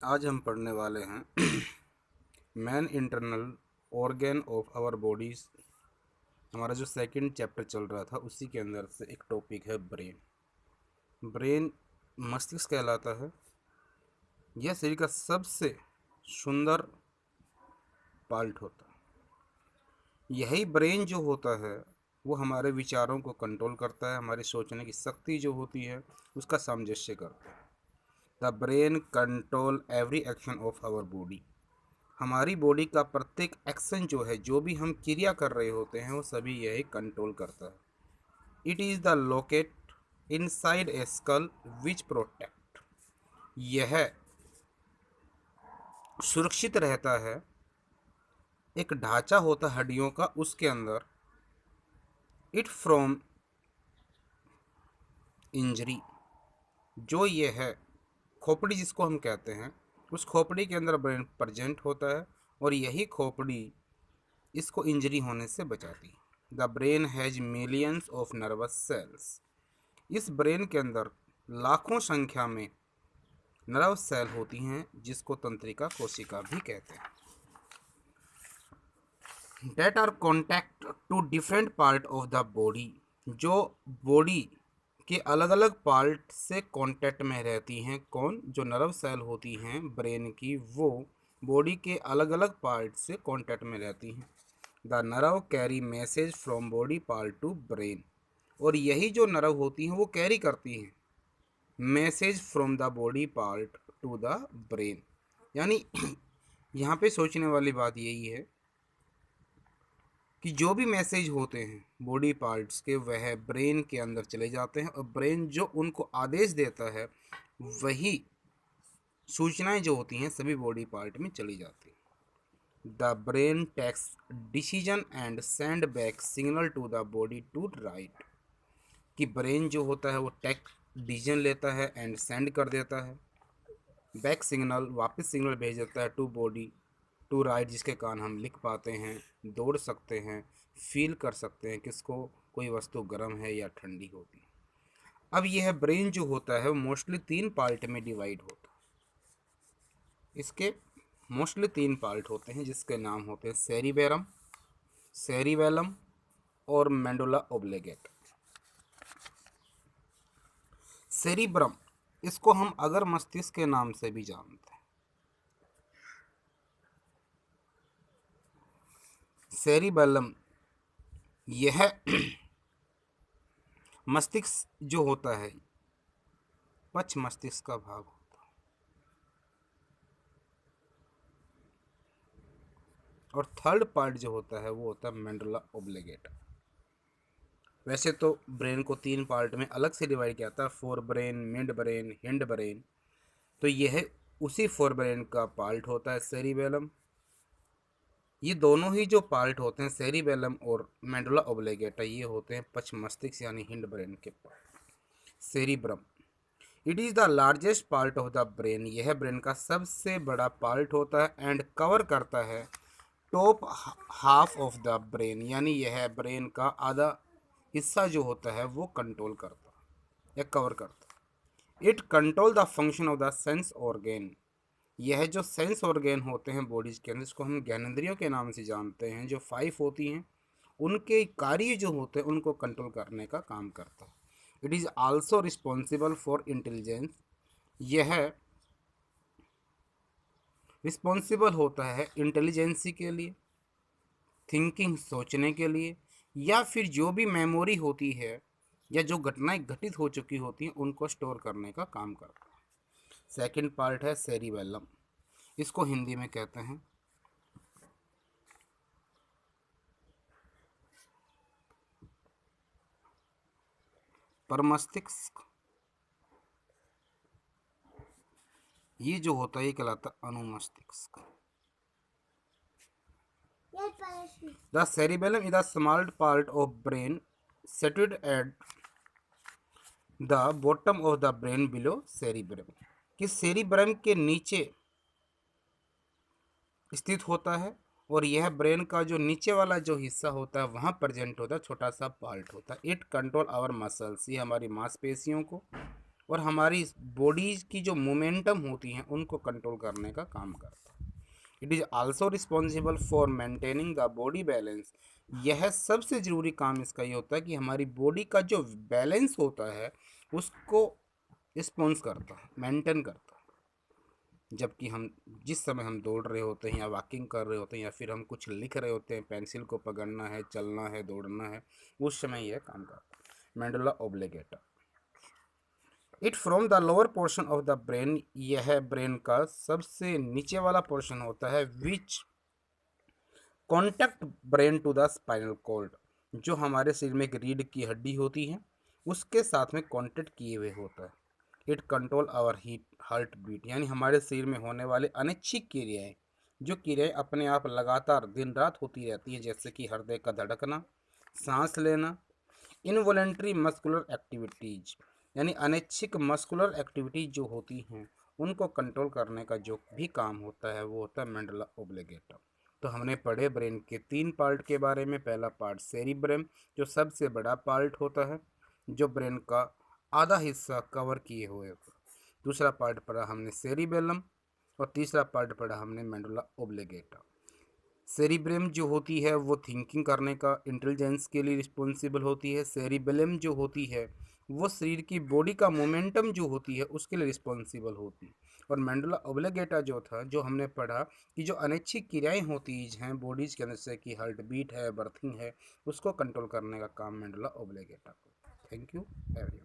आज हम पढ़ने वाले हैं main internal organ of our bodies. हमारा जो सेकंड चैप्टर चल रहा था उसी के अंदर से एक टॉपिक है ब्रेन। ब्रेन मस्तिष्क कहलाता है। यह शरीर का सबसे सुंदर पार्ट होता है। यही ब्रेन जो होता है वो हमारे विचारों को कंट्रोल करता है, हमारी सोचने की शक्ति जो होती है उसका सामंजस्य करता है। The brain control every action of our body. हमारी बॉडी का प्रत्येक एक्शन जो है, जो भी हम क्रिया कर रहे होते हैं, वो सभी यही कंट्रोल करता है। It is the locate inside a skull which protect. यह सुरक्षित रहता है, एक ढांचा होता है हड्डियों का उसके अंदर। It from injury. जो ये है खोपड़ी जिसको हम कहते हैं, उस खोपड़ी के अंदर ब्रेन प्रेजेंट होता है और यही खोपड़ी इसको इंजरी होने से बचाती है। The brain has millions of nervous cells. इस ब्रेन के अंदर लाखों संख्या में नर्व सेल होती हैं जिसको तंत्रिका कोशिका भी कहते हैं। That are contact to different part of the body. जो बॉडी के अलग अलग पार्ट से कांटेक्ट में रहती हैं, कौन? जो नर्व सेल होती हैं ब्रेन की, वो बॉडी के अलग अलग पार्ट से कांटेक्ट में रहती हैं। The nerve carry message from body part two brain. और यही जो नर्व होती हैं वो कैरी करती हैं message from the body part two the brain. यानी यहाँ पे सोचने वाली बात यही है कि जो भी मैसेज होते हैं बॉडी पार्ट्स के, वह ब्रेन के अंदर चले जाते हैं और ब्रेन जो उनको आदेश देता है वही सूचनाएं जो होती हैं सभी बॉडी पार्ट में चली जाती हैं। The brain takes decision and send back signal to the body to right. कि ब्रेन जो होता है वो टेक डिसीजन लेता है एंड सेंड कर देता है, बैक सिग्नल वापस सिग्नल भेज देता है टू बॉडी टू राइट, जिसके कारण हम लिख पाते हैं, दौड़ सकते हैं, फील कर सकते हैं किसको, कोई वस्तु गर्म है या ठंडी होती है। अब यह ब्रेन जो होता है वो मोस्टली 3 पार्ट में डिवाइड होता है। इसके मोस्टली 3 पार्ट होते हैं जिसके नाम होते हैं सेरिबेरम, सेरिबेलम और मेडुला ओब्लिगेट। सेरिब्रम, इसको हम अगर मस्तिष्क के नाम से भी जानते हैं। सेरिबेलम यह मस्तिष्क जो होता है पक्ष मस्तिष्क का भाग होता है। और थर्ड पार्ट जो होता है वो होता है मेडुला ओब्लिगेट। वैसे तो ब्रेन को 3 पार्ट में अलग से डिवाइड किया था, fore brain, mid brain, hind brain. तो यह उसी फोर ब्रेन का पार्ट होता है सेरिबेलम। ये दोनों ही जो पार्ट होते हैं सेरिबेलम और मेडुला ओब्लिगेटा, ये होते हैं पक्ष मस्तिष्क यानी हिंड ब्रेन के part. Cerebrum, it is the largest part of the brain. यह ब्रेन का सबसे बड़ा पार्ट होता है एंड कवर करता है top half of the brain. यानी यह ब्रेन का आधा हिस्सा जो होता है वो कंट्रोल करता है या कवर करता है। It control the function of the sense organ. यह जो सेंस ऑर्गेन होते हैं बॉडीज के अंदर, इसको हम ज्ञानेंद्रियों के नाम से जानते हैं, जो 5 होती हैं, उनके कार्य जो होते हैं उनको कंट्रोल करने का काम करता है। It is also responsible for intelligence. यह रिस्पॉन्सिबल होता है इंटेलिजेंसी के लिए, थिंकिंग सोचने के लिए, या फिर जो भी मेमोरी होती है या जो घटनाएं घटित हो चुकी होती हैं उनको स्टोर करने का काम करता है। सेकंड पार्ट है सेरिबेलम, इसको हिंदी में कहते हैं परमस्तिष्क। ये जो होता है ये कहलाता है अनुमस्तिष्क। The cerebellum is the small part of brain situated at the bottom of the brain below cerebrum. कि सेरिब्रम के नीचे स्थित होता है और यह ब्रेन का जो नीचे वाला जो हिस्सा होता है वहाँ प्रेजेंट होता है, छोटा सा पार्ट होता है। इट कंट्रोल आवर मसल्स, ये हमारी मांसपेशियों को और हमारी बॉडीज की जो मोमेंटम होती हैं उनको कंट्रोल करने का काम करता है। It is also responsible for maintaining the body balance. यह सबसे ज़रूरी काम इसका ये होता है कि हमारी बॉडी का जो बैलेंस होता है उसको रिस्पॉन्स करता है, मेंटेन करता है। जबकि हम जिस समय हम दौड़ रहे होते हैं या वॉकिंग कर रहे होते हैं या फिर हम कुछ लिख रहे होते हैं, पेंसिल को पकड़ना है, चलना है, दौड़ना है, उस समय यह काम करता है। Medulla oblongata, it from the lower portion of the brain, यह ब्रेन का सबसे नीचे वाला पोर्शन होता है, which contact brain to the spinal cord, जो हमारे शरीर में एक रीढ़ की हड्डी होती है उसके साथ में कॉन्टैक्ट किए हुए होता है। It control our heat heart beat, यानी हमारे शरीर में होने वाले अनैच्छिक क्रियाएं, जो क्रियाएं अपने आप लगातार दिन रात होती रहती हैं, जैसे कि हृदय का धड़कना, सांस लेना, इनवॉलेंट्री मस्कुलर एक्टिविटीज, यानी अनैच्छिक मस्कुलर एक्टिविटीज जो होती हैं उनको कंट्रोल करने का जो भी काम होता है वो होता है मेडुला ऑब्लिगेटा। तो हमने पढ़े ब्रेन के 3 पार्ट के बारे में। पहला पार्ट सेरिब्रम, जो सबसे बड़ा पार्ट होता है, जो ब्रेन का आधा हिस्सा कवर किए हुए होता है। दूसरा पार्ट पढ़ा हमने सेरिबेलम, और तीसरा पार्ट पढ़ा हमने मेडुला ऑब्लिगेटा। सेरिब्रम जो होती है वो थिंकिंग करने का, इंटेलिजेंस के लिए रिस्पॉन्सिबल होती है। सेरिबेलम जो होती है वो शरीर की बॉडी का मोमेंटम जो होती है उसके लिए रिस्पॉन्सिबल होती है। और मेडुला ऑब्लिगेटा जो था, जो हमने पढ़ा कि जो अनैच्छिक क्रियाएं होती हैं बॉडीज के अंदर, से कि हार्ट बीट है, बर्थिंग है, उसको कंट्रोल करने का काम मेडुला ऑब्लिगेटा को। Thank you everyone.